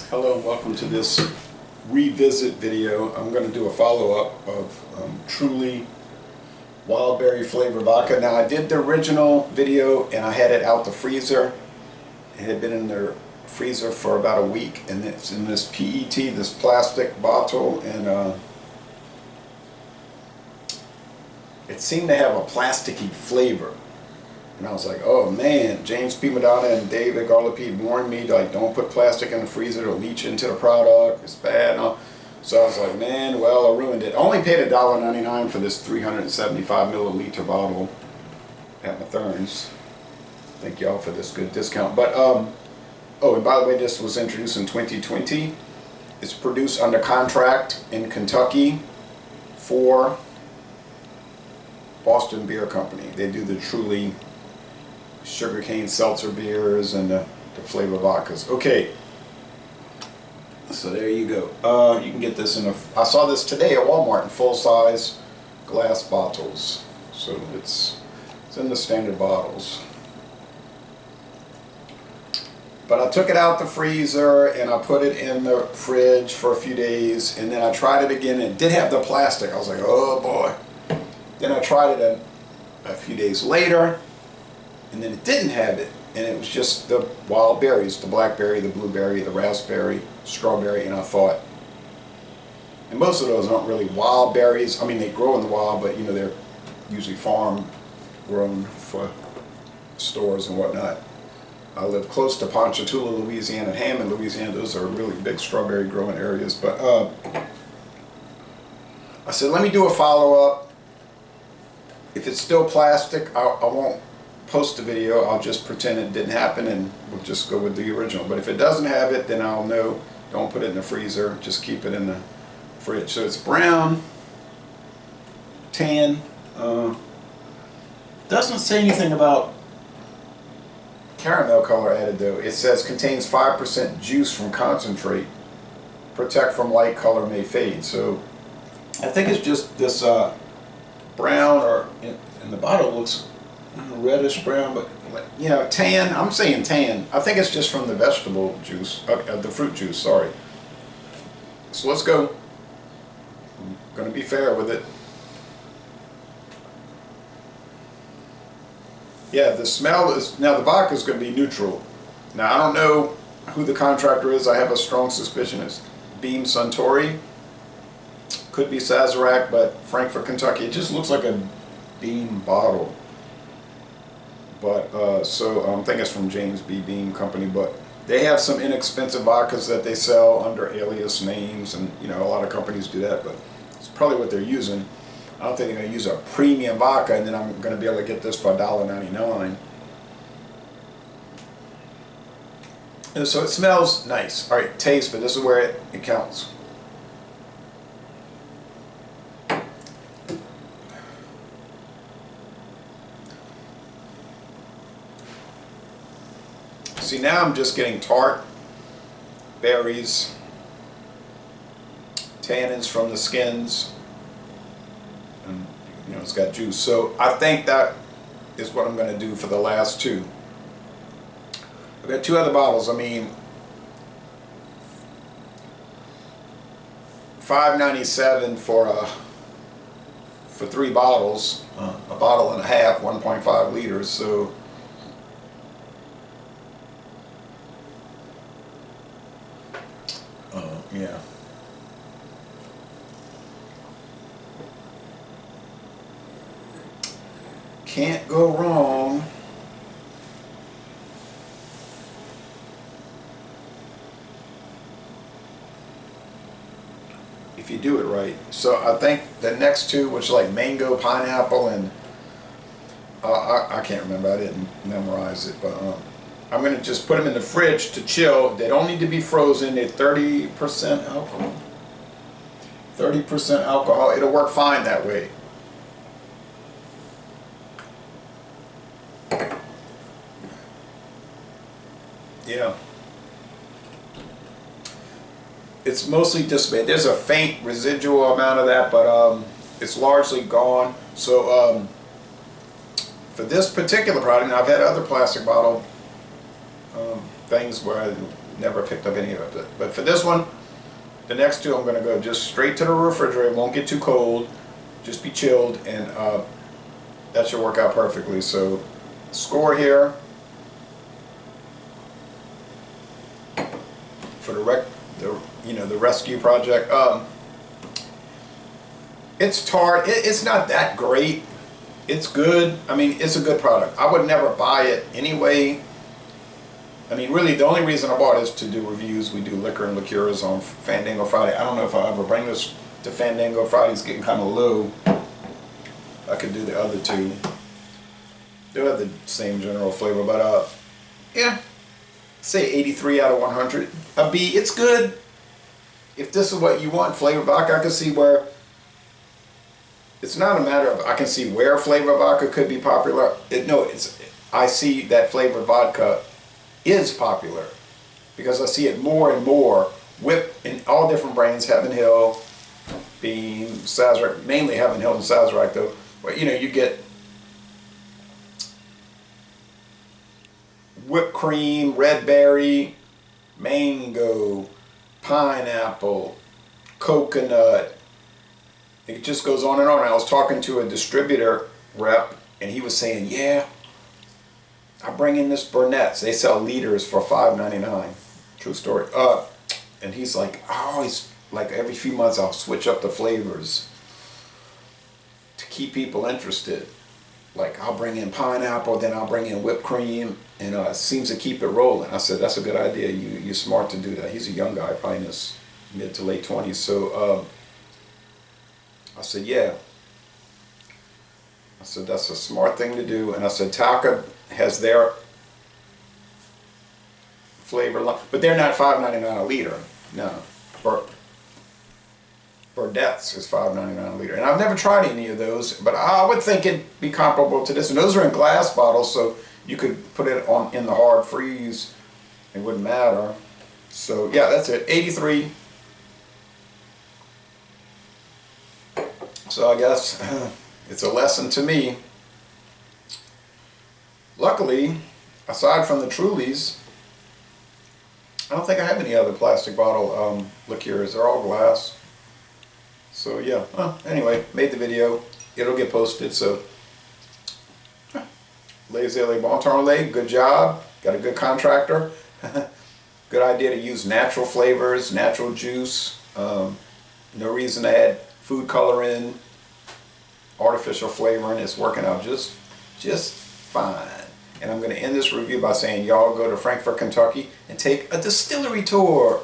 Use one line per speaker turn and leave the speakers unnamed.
Hello and welcome to this revisit video. I'm going to do a follow-up of Truly Wild Berry Flavor Vodka. Now I did the original video and I had it out the freezer. It had been in the freezer for about a week and it's in this PET, this plastic bottle, and it seemed to have a plasticky flavor. And I was like, oh man, James P. Madonna and David Garlipe warned me, like, don't put plastic in the freezer, it'll leach into the product, it's bad. And all. So I was like, man, well, I ruined it. I only paid $1.99 for this 375 milliliter bottle at Mathern's. Thank y'all for this good discount. But, oh, and by the way, this was introduced in 2020. It's produced under contract in Kentucky for Boston Beer Company. They do the Truly sugarcane seltzer beers and the flavor vodkas. Okay, so there you go. You can get this in I saw this today at Walmart in full-size glass bottles. So it's in the standard bottles. But I took it out the freezer and I put it in the fridge for a few days, and then I tried it again and it did have the plastic. I was like, oh boy. Then I tried it a few days later, and then it didn't have it, and it was just the wild berries, the blackberry, the blueberry, the raspberry, strawberry, and I thought, and most of those aren't really wild berries. I mean, they grow in the wild, but you know, they're usually farm grown for stores and whatnot. I live close to Ponchatoula, Louisiana, and Hammond, Louisiana. Those are really big strawberry growing areas, but I said, let me do a follow-up. If it's still plastic, I won't post the video. I'll just pretend it didn't happen and we'll just go with the original. But if it doesn't have it, then I'll know. Don't put it in the freezer. Just keep it in the fridge. So it's brown, tan. Doesn't say anything about caramel color added though. It says contains 5% juice from concentrate. Protect from light color may fade. So I think it's just this brown, or in the bottle it looks reddish brown, but you know, tan. I'm saying tan. I think it's just from the vegetable juice, the fruit juice, sorry. So let's go. I'm going to be fair with it. Yeah, the smell is, now the vodka is going to be neutral. Now I don't know who the contractor is. I have a strong suspicion it's Beam Suntory. Could be Sazerac, but Frankfort, Kentucky. It just looks like a Beam bottle. But so I'm thinking it's from James B. Beam Company. But they have some inexpensive vodkas that they sell under alias names, and you know, a lot of companies do that. But it's probably what they're using. I don't think they're going to use a premium vodka, and then I'm going to be able to get this for $1.99. And so it smells nice. All right, taste, but this is where it counts. See, now I'm just getting tart, berries, tannins from the skins, and you know, it's got juice. So I think that is what I'm going to do for the last two. I've got two other bottles. I mean, $5.97 for 3 bottles, a bottle and a half, 1.5 liters. So yeah. Can't go wrong. If you do it right. So I think the next two, which are like mango, pineapple, and I can't remember. I didn't memorize it, but I'm going to just put them in the fridge to chill. They don't need to be frozen. They're 30% alcohol. 30% alcohol. It'll work fine that way. Yeah. It's mostly dissipated. There's a faint residual amount of that, but it's largely gone. So for this particular product, now I've had other plastic bottle things where never picked up any of it. But for this one, the next two I'm going to go just straight to the refrigerator. Won't get too cold, just be chilled, and that should work out perfectly. So score here for the rescue project. It's tart. It's not that great. It's good. I mean, it's a good product. I would never buy it anyway. I mean, really, the only reason I bought it is to do reviews. We do liquor and liqueurs on Fandango Friday. I don't know if I'll ever bring this to Fandango Friday. It's getting kind of low. I could do the other two. They'll have the same general flavor, but yeah, say 83 out of 100. A B. It's good. If this is what you want, flavored vodka, I can see where. It's not a matter of, I can see where flavored vodka could be popular. I see that flavored vodka is popular because I see it more and more whipped in all different brands. Heaven Hill, Beam, Sazerac, mainly Heaven Hill and Sazerac though. But you get whipped cream, red berry, mango, pineapple, coconut. It just goes on and on. I was talking to a distributor rep and he was saying, yeah, I bring in this Burnett's. They sell liters for $5.99. True story. And he's like, I always, like every few months I'll switch up the flavors to keep people interested. Like I'll bring in pineapple, then I'll bring in whipped cream, and it seems to keep it rolling. I said, that's a good idea. You're smart to do that. He's a young guy, probably in his mid to late 20s. So I said, yeah. I said, that's a smart thing to do. And I said, Talca has their flavor, but they're not $5.99 a liter. No. Burnett's is $5.99 a liter. And I've never tried any of those, but I would think it'd be comparable to this. And those are in glass bottles, so you could put it in the hard freeze. It wouldn't matter. So yeah, that's it. 83. So I guess it's a lesson to me. Luckily, aside from the Trulies, I don't think I have any other plastic bottle liqueurs. They're all glass. So yeah, anyway, made the video. It'll get posted, so Les Bon Temps, good job. Got a good contractor. Good idea to use natural flavors, natural juice. No reason to add food coloring, artificial flavoring. It's working out just fine. And I'm going to end this review by saying y'all go to Frankfort, Kentucky and take a distillery tour.